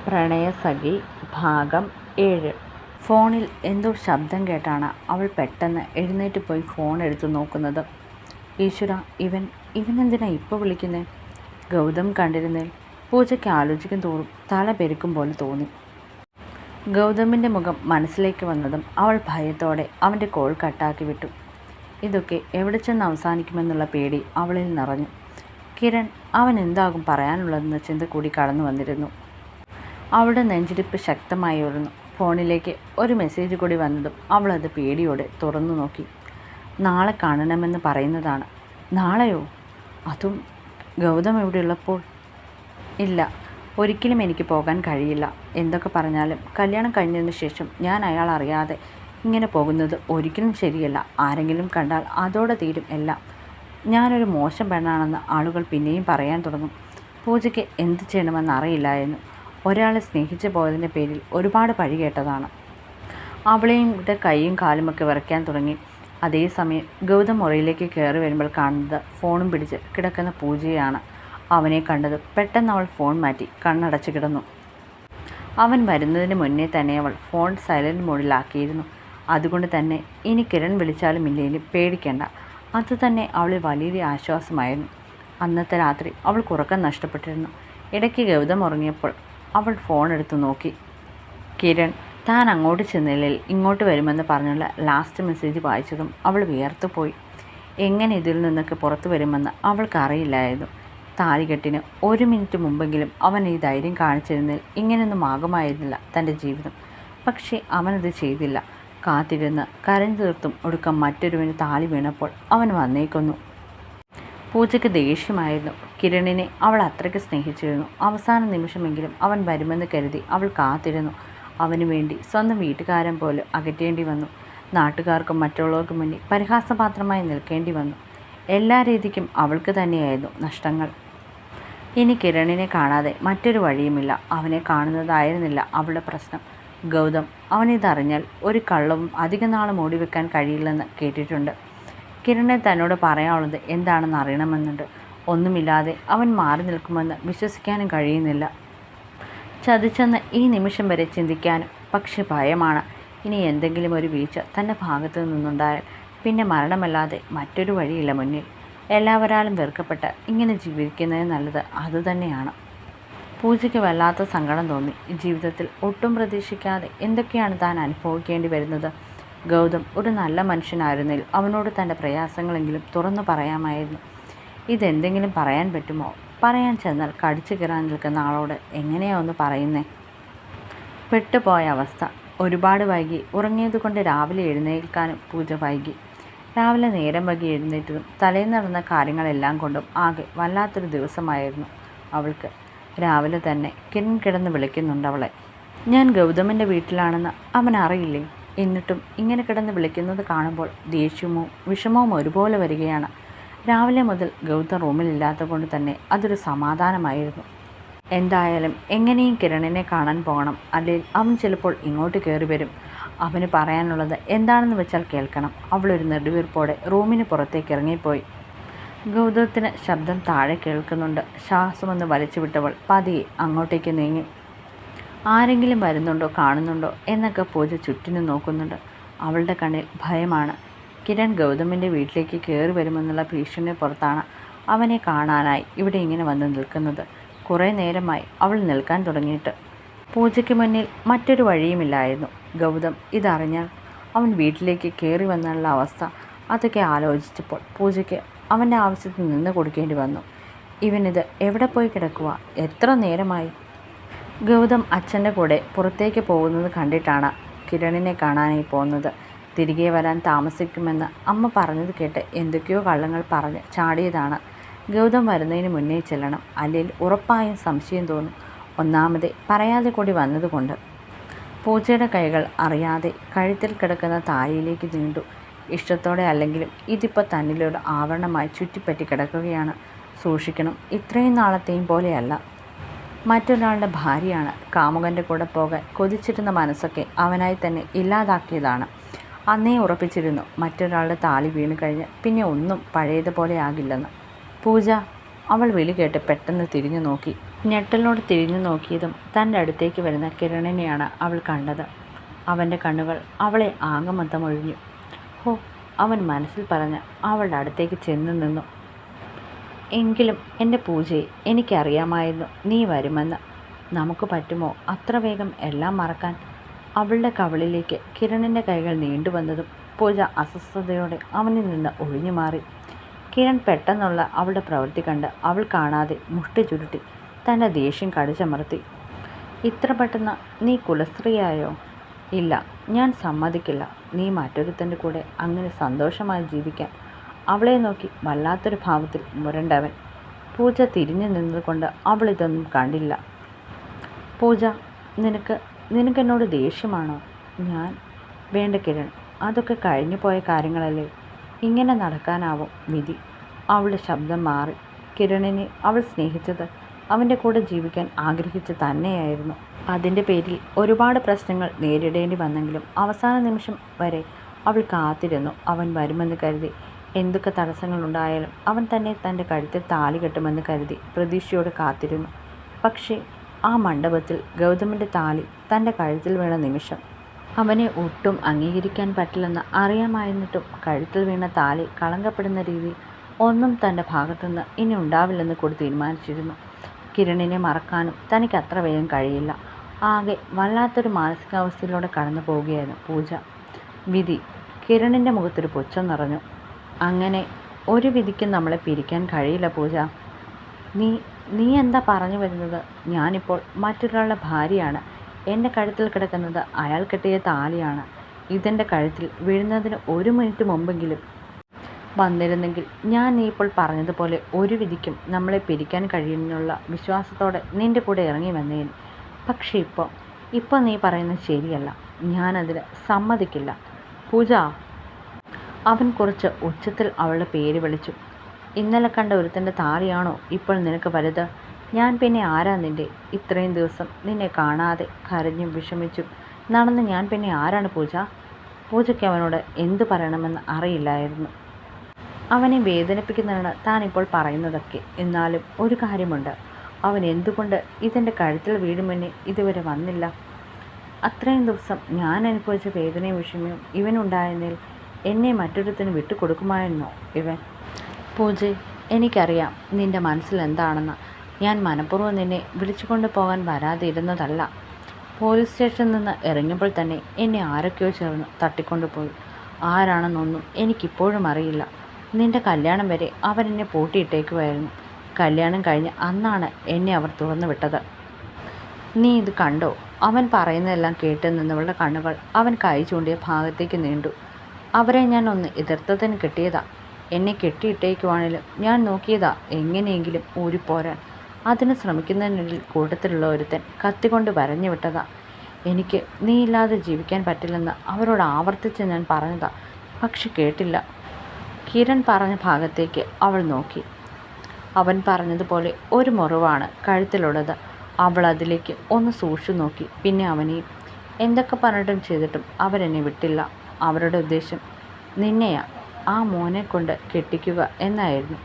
പ്രണയസഖി ഭാഗം 7. ഫോണിൽ എന്തോ ശബ്ദം കേട്ടാണ് അവൾ പെട്ടെന്ന് എഴുന്നേറ്റ് പോയി ഫോൺ എടുത്തു നോക്കുന്നത്. ഈശ്വര, ഇവനെന്തിനാ ഇപ്പോൾ വിളിക്കുന്നത്? ഗൗതം കണ്ടിരുന്നേൽ പൂജയ്ക്ക് ആലോചിക്കും തോറും തല പെരുക്കും പോലെ തോന്നി. ഗൗതമിൻ്റെ മുഖം മനസ്സിലേക്ക് വന്നതും അവൾ ഭയത്തോടെ അവൻ്റെ കോൾ കട്ടാക്കി വിട്ടു. ഇതൊക്കെ എവിടെ ചെന്ന് അവസാനിക്കുമെന്നുള്ള പേടി അവളിൽ നിറഞ്ഞു. കിരൺ അവൻ എന്താകും പറയാനുള്ളതെന്ന ചിന്ത കൂടി കടന്നു വന്നിരുന്നു. അവളുടെ നെഞ്ചിടിപ്പ് ശക്തമായി ഉയർന്നു. ഫോണിലേക്ക് ഒരു മെസ്സേജ് കൂടി വന്നതും അവളത് പേടിയോടെ തുറന്നു നോക്കി. നാളെ കാണണമെന്ന് പറയുന്നതാണ്. നാളെയോ? അതും ഗൗതം എവിടെയുള്ളപ്പോൾ? ഇല്ല, ഒരിക്കലും എനിക്ക് പോകാൻ കഴിയില്ല. എന്തൊക്കെ പറഞ്ഞാലും കല്യാണം കഴിഞ്ഞതിന് ശേഷം ഞാൻ അയാൾ അറിയാതെ ഇങ്ങനെ പോകുന്നത് ഒരിക്കലും ശരിയല്ല. ആരെങ്കിലും കണ്ടാൽ അതോടെ തീരും എല്ലാം. ഞാനൊരു മോശം പെണ്ണാണെന്ന് ആളുകൾ പിന്നെയും പറയാൻ തുടങ്ങും. പൂജയ്ക്ക് എന്ത് ചെയ്യണമെന്ന് അറിയില്ലായിരുന്നു. ഒരാളെ സ്നേഹിച്ചു പോയതിൻ്റെ പേരിൽ ഒരുപാട് പഴി കേട്ടതാണ്. അവളെയും കൈയും കാലുമൊക്കെ വിറയ്ക്കാൻ തുടങ്ങി. അതേസമയം ഗൗതം മുറിയിലേക്ക് കയറി വരുമ്പോൾ കാണുന്നത് ഫോണും പിടിച്ച് കിടക്കുന്ന പൂജയാണ്. അവനെ കണ്ടത് പെട്ടെന്ന് അവൾ ഫോൺ മാറ്റി കണ്ണടച്ച് കിടന്നു. അവൻ വരുന്നതിന് മുന്നേ തന്നെ അവൾ ഫോൺ സൈലൻറ്റ് മോഡിലാക്കിയിരുന്നു. അതുകൊണ്ട് തന്നെ ഇനി കിരൺ വിളിച്ചാലും ഇല്ലെങ്കിലും പേടിക്കേണ്ട. അതുതന്നെ അവളിൽ വലിയൊരു ആശ്വാസമായിരുന്നു. അന്നത്തെ രാത്രി അവൾക്ക് ഉറക്കം നഷ്ടപ്പെട്ടിരുന്നു. ഇടയ്ക്ക് ഗൗതം ഉറങ്ങിയപ്പോൾ അവൾ ഫോൺ എടുത്തു നോക്കി. കിരൺ താൻ അങ്ങോട്ട് ചെന്നില്ലെങ്കിൽ ഇങ്ങോട്ട് വരുമെന്ന് പറഞ്ഞുള്ള ലാസ്റ്റ് മെസ്സേജ് വായിച്ചതും അവൾ വിയർത്തുപോയി. എങ്ങനെ ഇതിൽ നിന്നൊക്കെ പുറത്തു വരുമെന്ന് അവൾക്കറിയില്ലായിരുന്നു. താലികെട്ടിന് 1 മിനിറ്റ് മുമ്പെങ്കിലും അവൻ ഈ ധൈര്യം കാണിച്ചിരുന്നതിൽ ഇങ്ങനെയൊന്നും ആകുമായിരുന്നില്ല തൻ്റെ ജീവിതം. പക്ഷേ അവനത് ചെയ്തില്ല. കാത്തിരുന്ന് കരഞ്ഞു തീർത്തും ഒടുക്കം മറ്റൊരുവന് താലി വീണപ്പോൾ അവൻ വന്നേക്കുന്നു. പൂജയ്ക്ക് ദേഷ്യമായിരുന്നു. കിരണിനെ അവൾ അത്രയ്ക്ക് സ്നേഹിച്ചിരുന്നു. അവസാന നിമിഷമെങ്കിലും അവൻ വരുമെന്ന് കരുതി അവൾ കാത്തിരുന്നു. അവന് വേണ്ടി സ്വന്തം വീട്ടുകാരൻ പോലും അകറ്റേണ്ടി വന്നു. നാട്ടുകാർക്കും മറ്റുള്ളവർക്കും മുന്നിൽ പരിഹാസപാത്രമായി നിൽക്കേണ്ടി വന്നു. എല്ലാ രീതിക്കും അവൾക്ക് തന്നെയായിരുന്നു നഷ്ടങ്ങൾ. ഇനി കിരണിനെ കാണാതെ മറ്റൊരു വഴിയുമില്ല. അവനെ കാണുന്നതായിരുന്നില്ല അവളുടെ പ്രശ്നം. ഗൗതം അവനിതറിഞ്ഞാൽ ഒരു കള്ളവും അധിക നാൾ മൂടിവെക്കാൻ കഴിയില്ലെന്ന് കേട്ടിട്ടുണ്ട്. കിരണിനെ തന്നോട് പറയാനുള്ളത് എന്താണെന്ന് അറിയണമെന്നുണ്ട്. ഒന്നുമില്ലാതെ അവൻ മാറി നിൽക്കുമെന്ന് വിശ്വസിക്കാനും കഴിയുന്നില്ല. ചതിച്ചെന്ന് ഈ നിമിഷം വരെ ചിന്തിക്കാനും. പക്ഷെ ഭയമാണ്. ഇനി എന്തെങ്കിലും ഒരു വീഴ്ച തൻ്റെ ഭാഗത്തു നിന്നുണ്ടായാൽ പിന്നെ മരണമല്ലാതെ മറ്റൊരു വഴിയില്ല മുന്നിൽ. എല്ലാവരാലും വെറുക്കപ്പെട്ട് ഇങ്ങനെ ജീവിക്കുന്നത് നല്ലത് അതുതന്നെയാണ്. പൂജയ്ക്ക് വല്ലാത്ത സങ്കടം തോന്നി. ജീവിതത്തിൽ ഒട്ടും പ്രതീക്ഷിക്കാതെ എന്തൊക്കെയാണ് താൻ അനുഭവിക്കേണ്ടി വരുന്നത്. ഗൗതം ഒരു നല്ല മനുഷ്യനായിരുന്നെങ്കിൽ അവനോട് തൻ്റെ പ്രയാസങ്ങളെങ്കിലും തുറന്നു പറയാമായിരുന്നു. ഇതെന്തെങ്കിലും പറയാൻ പറ്റുമോ? പറയാൻ ചെന്നാൽ കടിച്ചു കയറാൻ നിൽക്കുന്ന ആളോട് എങ്ങനെയാ ഒന്ന് പറയുന്നേ? പെട്ടുപോയ അവസ്ഥ. ഒരുപാട് വൈകി ഉറങ്ങിയതുകൊണ്ട് രാവിലെ എഴുന്നേൽക്കാനും പൂജ വൈകി. രാവിലെ നേരം വൈകി എഴുന്നേറ്റതും തലേന്ന് നടന്ന കാര്യങ്ങളെല്ലാം കൊണ്ടും ആകെ വല്ലാത്തൊരു ദിവസമായിരുന്നു അവൾക്ക്. രാവിലെ തന്നെ കിരൺ കിടന്ന് വിളിക്കുന്നുണ്ട് അവളെ. ഞാൻ ഗൗതമിൻ്റെ വീട്ടിലാണെന്ന് അവൻ അറിയില്ലേ? എന്നിട്ടും ഇങ്ങനെ കിടന്ന് വിളിക്കുന്നത് കാണുമ്പോൾ ദേഷ്യവും വിഷമവും ഒരുപോലെ വരികയാണ്. രാവിലെ മുതൽ ഗൗതം റൂമിലില്ലാത്ത കൊണ്ട് തന്നെ അതൊരു സമാധാനമായിരുന്നു. എന്തായാലും എങ്ങനെയും കിരണിനെ കാണാൻ പോകണം. അല്ലെങ്കിൽ അവൻ ചിലപ്പോൾ ഇങ്ങോട്ട് കയറി വരും. അവന് പറയാനുള്ളത് എന്താണെന്ന് വെച്ചാൽ കേൾക്കണം. അവളൊരു നെടുവീർപ്പോടെ റൂമിന് പുറത്തേക്ക് ഇറങ്ങിപ്പോയി. ഗൗതത്തിന് ശബ്ദം താഴെ കേൾക്കുന്നുണ്ട്. ശ്വാസമൊന്ന് വലിച്ചു വിട്ടവൾ പതിയെ അങ്ങോട്ടേക്ക് നീങ്ങി. ആരെങ്കിലും വരുന്നുണ്ടോ കാണുന്നുണ്ടോ എന്നൊക്കെ പൂജ ചുറ്റിനും നോക്കുന്നുണ്ട്. അവളുടെ കണ്ണിൽ ഭയമാണ്. കിരൺ ഗൗതമിൻ്റെ വീട്ടിലേക്ക് കയറി വരുമെന്നുള്ള ഭീഷണി പുറത്താണ് അവനെ കാണാനായി ഇവിടെ ഇങ്ങനെ വന്ന് നിൽക്കുന്നത്. കുറേ നേരമായി അവൾ നിൽക്കാൻ തുടങ്ങിയിട്ട്. പൂജയ്ക്ക് മുന്നിൽ മറ്റൊരു വഴിയുമില്ലായിരുന്നു. ഗൗതം ഇതറിഞ്ഞാൽ അവൻ വീട്ടിലേക്ക് കയറി വന്നുള്ള അവസ്ഥ അതൊക്കെ ആലോചിച്ചപ്പോൾ പൂജയ്ക്ക് അവൻ്റെ ആവശ്യത്തിൽ നിന്ന് കൊടുക്കേണ്ടി വന്നു. ഇവനിത് എവിടെ പോയി കിടക്കുക? എത്ര നേരമായി? ഗൗതം അച്ഛൻ്റെ കൂടെ പുറത്തേക്ക് പോകുന്നത് കണ്ടിട്ടാണ് കിരണിനെ കാണാനായി പോകുന്നത്. തിരികെ വരാൻ താമസിക്കുമെന്ന് അമ്മ പറഞ്ഞത് കേട്ട് എന്തൊക്കെയോ കള്ളങ്ങൾ പറഞ്ഞ് ചാടിയതാണ്. ഗൗതം വരുന്നതിന് മുന്നേ ചെല്ലണം, അല്ലെങ്കിൽ ഉറപ്പായും സംശയം തോന്നും. ഒന്നാമതേ പറയാതെ കൂടി വന്നതുകൊണ്ട്. പൂജയുടെ കൈകൾ അറിയാതെ കഴുത്തിൽ കിടക്കുന്ന താലിയിലേക്ക് നീണ്ടു. ഇഷ്ടത്തോടെ അല്ലെങ്കിലും ഇതിപ്പോൾ തന്നിലൊരു ആവരണമായി ചുറ്റിപ്പറ്റി കിടക്കുകയാണ്. സൂക്ഷിക്കണം. ഇത്രയും നാളത്തെയും പോലെയല്ല. മറ്റൊരാളുടെ ഭാര്യയാണ്. കാമുകൻ്റെ കൂടെ പോകാൻ കൊതിച്ചിരുന്ന മനസ്സൊക്കെ അവനായി തന്നെ ഇല്ലാതാക്കിയതാണ്. അന്നേ ഉറപ്പിച്ചിരുന്നു മറ്റൊരാളുടെ താലി വീണ് കഴിഞ്ഞ് പിന്നെ ഒന്നും പഴയതുപോലെ ആകില്ലെന്ന്. പൂജ, അവൾ വിളി കേട്ട് പെട്ടെന്ന് തിരിഞ്ഞു നോക്കി. ഞെട്ടലോടെ തിരിഞ്ഞു നോക്കിയതും തൻ്റെ അടുത്തേക്ക് വരുന്ന കിരണിനെയാണ് അവൾ കണ്ടത്. അവൻ്റെ കണ്ണുകൾ അവളെ ആകമൊത്തം ഒഴിഞ്ഞു. ഹോ, അവൻ മനസ്സിൽ പറഞ്ഞ് അവളുടെ അടുത്തേക്ക് ചെന്ന് നിന്നു. എങ്കിലും എൻ്റെ പൂജയെ, എനിക്കറിയാമായിരുന്നു നീ വരുമെന്ന്. നമുക്ക് പറ്റുമോ അത്ര വേഗം എല്ലാം മറക്കാൻ? അവളുടെ കവിളിലേക്ക് കിരണിൻ്റെ കൈകൾ നീണ്ടുവന്നതും പൂജ അസ്വസ്ഥതയോടെ അവനിൽ നിന്ന് ഒഴിഞ്ഞു മാറി. കിരൺ പെട്ടെന്നുള്ള അവളുടെ പ്രവൃത്തി കണ്ട് അവൾ കാണാതെ മുഷ്ടി ചുരുട്ടി തൻ്റെ ദേഷ്യം കടിച്ചമർത്തി. ഇത്ര പെട്ടെന്ന് നീ കുലസ്ത്രീയായോ? ഇല്ല, ഞാൻ സമ്മതിക്കില്ല നീ മറ്റൊരുത്തൻ്റെ കൂടെ അങ്ങനെ സന്തോഷമായി ജീവിക്കാൻ. അവളെ നോക്കി വല്ലാത്തൊരു ഭാവത്തിൽ മുരണ്ടവൻ. പൂജ തിരിഞ്ഞു നിന്നുകൊണ്ട് അവളിതൊന്നും കണ്ടില്ല. പൂജ, നിനക്കെന്നോട് ദേഷ്യമാണോ? ഞാൻ വേണ്ട കിരൺ, അതൊക്കെ കഴിഞ്ഞു പോയ കാര്യങ്ങളല്ലേ. ഇങ്ങനെ നടക്കാനാവും വിധി. അവളുടെ ശബ്ദം മാറി. കിരണിനെ അവൾ സ്നേഹിച്ചത് അവൻ്റെ കൂടെ ജീവിക്കാൻ ആഗ്രഹിച്ച് തന്നെയായിരുന്നു. അതിൻ്റെ പേരിൽ ഒരുപാട് പ്രശ്നങ്ങൾ നേരിടേണ്ടി വന്നെങ്കിലും അവസാന നിമിഷം വരെ അവൾ കാത്തിരുന്നു. അവൻ വരുമെന്ന് കരുതി. എന്തൊക്കെ തടസ്സങ്ങളുണ്ടായാലും അവൻ തന്നെ തൻ്റെ കഴുത്തിൽ താലി കെട്ടുമെന്ന് കരുതി പ്രതീക്ഷയോടെ കാത്തിരുന്നു. പക്ഷേ ആ മണ്ഡപത്തിൽ ഗൗതമിൻ്റെ താലി തൻ്റെ കഴുത്തിൽ വീണ നിമിഷം അവനെ ഒട്ടും അംഗീകരിക്കാൻ പറ്റില്ലെന്ന് അറിയാമായിരുന്നിട്ടും കഴുത്തിൽ വീണ താലി കളങ്കപ്പെടുന്ന രീതിയിൽ ഒന്നും തൻ്റെ ഭാഗത്തുനിന്ന് ഇനി ഉണ്ടാവില്ലെന്ന് കൂടി തീരുമാനിച്ചിരുന്നു. കിരണിനെ മറക്കാനും തനിക്ക് അത്ര വേഗം കഴിയില്ല. ആകെ വല്ലാത്തൊരു മാനസികാവസ്ഥയിലൂടെ കടന്നു പോവുകയായിരുന്നു പൂജ. വിധി. കിരണിൻ്റെ മുഖത്തൊരു പുച്ഛം നിറഞ്ഞു. അങ്ങനെ ഒരു വിധിക്കും നമ്മളെ പിരിക്കാൻ കഴിയില്ല പൂജ. നീ എന്താ പറഞ്ഞു വരുന്നത്? ഞാനിപ്പോൾ മറ്റൊരാളുടെ ഭാര്യയാണ്. എൻ്റെ കഴുത്തിൽ കിടക്കുന്നത് അയാൾ കെട്ടിയ താലിയാണ്. ഇതെൻ്റെ കഴുത്തിൽ വീഴുന്നതിന് 1 മിനിറ്റ് മുമ്പെങ്കിലും വന്നിരുന്നെങ്കിൽ ഞാൻ നീ ഇപ്പോൾ പറഞ്ഞതുപോലെ ഒരു വിധിക്കും നമ്മളെ പിരിക്കാൻ കഴിയുമെന്നുള്ള വിശ്വാസത്തോടെ നിൻ്റെ കൂടെ ഇറങ്ങി വന്നേന്. പക്ഷേ ഇപ്പോൾ നീ പറയുന്നത് ശരിയല്ല. ഞാനതിന് സമ്മതിക്കില്ല പൂജ. അവൻ കുറച്ച് ഉച്ചത്തിൽ അവളുടെ പേര് വിളിച്ചു. ഇന്നലെ കണ്ട ഒരുത്തൻ്റെ താലിയാണോ ഇപ്പോൾ നിനക്ക് വലുത്? ഞാൻ പിന്നെ ആരാ നിൻ്റെ? ഇത്രയും ദിവസം നിന്നെ കാണാതെ കരഞ്ഞും വിഷമിച്ചും നടന്ന് ഞാൻ പിന്നെ ആരാണ് പൂജ? പൂജയ്ക്ക് അവനോട് എന്തു പറയണമെന്ന് അറിയില്ലായിരുന്നു. അവനെ വേദനിപ്പിക്കുന്നതാണ് താനിപ്പോൾ പറയുന്നതൊക്കെ. എന്നാലും ഒരു കാര്യമുണ്ട്, അവൻ എന്തുകൊണ്ട് ഇതെൻ്റെ കഴുത്തിൽ വീഴുമെന്ന് ഇതുവരെ വന്നില്ല? അത്രയും ദിവസം ഞാൻ അനുഭവിച്ച വേദനയും വിഷമവും ഇവനുണ്ടായതിൽ എന്നെ മറ്റൊരുത്തിന് വിട്ടുകൊടുക്കുമായിരുന്നോ ഇവൻ? പൂജ, എനിക്കറിയാം നിൻ്റെ മനസ്സിൽ എന്താണെന്ന്. ഞാൻ മനഃപൂർവ്വം നിന്നെ വിളിച്ചുകൊണ്ട് പോകാൻ വരാതെ ഇരുന്നതല്ല. പോലീസ് സ്റ്റേഷനിൽ നിന്ന് ഇറങ്ങിയപ്പോൾ തന്നെ എന്നെ ആരൊക്കെയോ ചേർന്ന് തട്ടിക്കൊണ്ടുപോയി. ആരാണെന്നൊന്നും എനിക്കിപ്പോഴും അറിയില്ല. നിൻ്റെ കല്യാണം വരെ അവരെന്നെ പൂട്ടിയിട്ടേക്കുമായിരുന്നു. കല്യാണം കഴിഞ്ഞ് അന്നാണ് എന്നെ അവർ തുറന്നു വിട്ടത്. നീ ഇത് കണ്ടോ? അവൻ പറയുന്നതെല്ലാം കേട്ട് നിന്നവളുടെ കണ്ണുകൾ അവൻ കൈ ചൂണ്ടിയ ഭാഗത്തേക്ക് നീണ്ടു. അവരെ ഞാൻ ഒന്ന് എതിർത്തതിന് കിട്ടിയതാ. എന്നെ കെട്ടിയിട്ടേക്കുവാണെങ്കിലും ഞാൻ നോക്കിയതാ എങ്ങനെയെങ്കിലും ഊരിപ്പോരാൻ. അതിന് ശ്രമിക്കുന്നതിനിടയിൽ കൂട്ടത്തിലുള്ള ഒരുത്തൻ കത്തിക്കൊണ്ട് വരഞ്ഞു വിട്ടതാ. എനിക്ക് നീ ഇല്ലാതെ ജീവിക്കാൻ പറ്റില്ലെന്ന് അവരോട് ആവർത്തിച്ച് ഞാൻ പറഞ്ഞതാ, പക്ഷെ കേട്ടില്ല. കിരൺ പറഞ്ഞ ഭാഗത്തേക്ക് അവൾ നോക്കി. അവൻ പറഞ്ഞതുപോലെ ഒരു മുറിവാണ് കഴുത്തിലുള്ളത്. അവൾ അതിലേക്ക് ഒന്ന് സൂക്ഷിച്ചു നോക്കി. പിന്നെ അവനെയും. എന്തൊക്കെ പറഞ്ഞിട്ടും ചെയ്തിട്ടും അവരെന്നെ വിട്ടില്ല. അവരുടെ ഉദ്ദേശം നിന്നെയാ, ആ മോനെ കൊണ്ട് കെട്ടിക്കുക എന്നായിരുന്നു.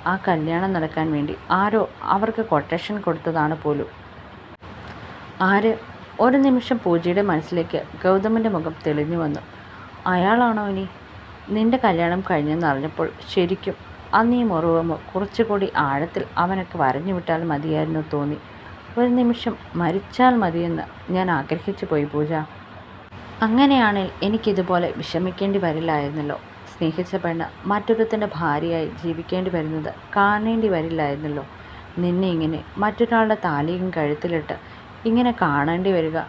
ആ കല്യാണം നടക്കാൻ വേണ്ടി ആരോ അവർക്ക് കൊട്ടേഷൻ കൊടുത്തതാണ് പോലും. ആര്? ഒരു നിമിഷം പൂജയുടെ മനസ്സിലേക്ക് ഗൗതമിൻ്റെ മുഖം തെളിഞ്ഞു വന്നു. അയാളാണോ ഇനി? നിൻ്റെ കല്യാണം കഴിഞ്ഞെന്നറിഞ്ഞപ്പോൾ ശരിക്കും അന്ന് ഈ മുറിവ് കുറച്ചുകൂടി ആഴത്തിൽ അവനൊക്കെ വരഞ്ഞു വിട്ടാൽ മതിയായിരുന്നു തോന്നി. ഒരു നിമിഷം മരിച്ചാൽ മതിയെന്ന് ഞാൻ ആഗ്രഹിച്ചു പോയി പൂജ. അങ്ങനെയാണെങ്കിൽ എനിക്കിതുപോലെ വിഷമിക്കേണ്ടി വരില്ലായിരുന്നല്ലോ. സ്നേഹിച്ച പെണ്ണ് മറ്റൊരുത്തൻ്റെ ഭാര്യയായി ജീവിക്കേണ്ടി വരുന്നത് കാണേണ്ടി വരില്ലായിരുന്നല്ലോ. നിന്നെ ഇങ്ങനെ മറ്റൊരാളുടെ താലിയും കഴുത്തിലിട്ട് ഇങ്ങനെ കാണേണ്ടി വരിക.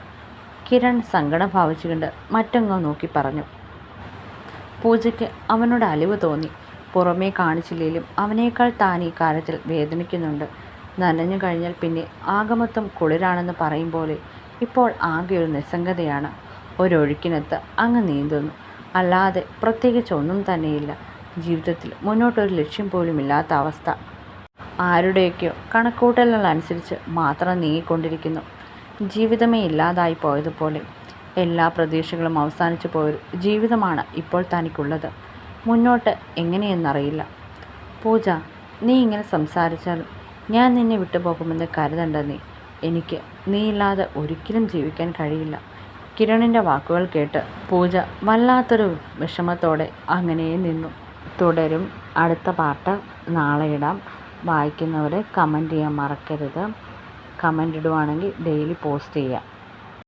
കിരൺ സങ്കടം ഭാവിച്ചുകൊണ്ട് മറ്റെങ്ങോ നോക്കി പറഞ്ഞു. പൂജയ്ക്ക് അവനോട് അലിവ് തോന്നി. പുറമേ കാണിച്ചില്ലെങ്കിലും അവനേക്കാൾ താൻ ഈ കാര്യത്തിൽ വേദനിക്കുന്നുണ്ട്. നനഞ്ഞു കഴിഞ്ഞാൽ പിന്നെ ആകമൊത്തം കുളിരാണെന്ന് പറയും പോലെ ഇപ്പോൾ ആകെ ഒരു നിസ്സംഗതയാണ്. ഒരൊഴുക്കിനൊത്ത് അങ്ങ് നീന്തുന്നു. അല്ലാതെ പ്രത്യേകിച്ച് ഒന്നും തന്നെയില്ല. ജീവിതത്തിൽ മുന്നോട്ടൊരു ലക്ഷ്യം പോലും ഇല്ലാത്ത അവസ്ഥ. ആരുടെയൊക്കെയോ കണക്കൂട്ടലുകൾ അനുസരിച്ച് മാത്രം നീങ്ങിക്കൊണ്ടിരിക്കുന്നു. ജീവിതമേ ഇല്ലാതായി പോയതുപോലെ. എല്ലാ പ്രതീക്ഷകളും അവസാനിച്ചു പോയൊരു ജീവിതമാണ് ഇപ്പോൾ തനിക്കുള്ളത്. മുന്നോട്ട് എങ്ങനെയെന്നറിയില്ല. പൂജ, നീ ഇങ്ങനെ സംസാരിച്ചാലും ഞാൻ നിന്നെ വിട്ടുപോകുമെന്ന് കരുതണ്ട നീ. എനിക്ക് നീയില്ലാതെ ഒരിക്കലും ജീവിക്കാൻ കഴിയില്ല. കിരണിൻ്റെ വാക്കുകൾ കേട്ട് പൂജ വല്ലാത്തൊരു വിഷമത്തോടെ അങ്ങനെ നിന്നു. തുടരും. അടുത്ത പാർട്ട് നാളെ ഇടാം. വായിക്കുന്നവർ കമൻറ്റ് ചെയ്യാൻ മറക്കരുത്. കമൻ്റ് ഇടുവാണെങ്കിൽ ഡെയിലി പോസ്റ്റ് ചെയ്യാം.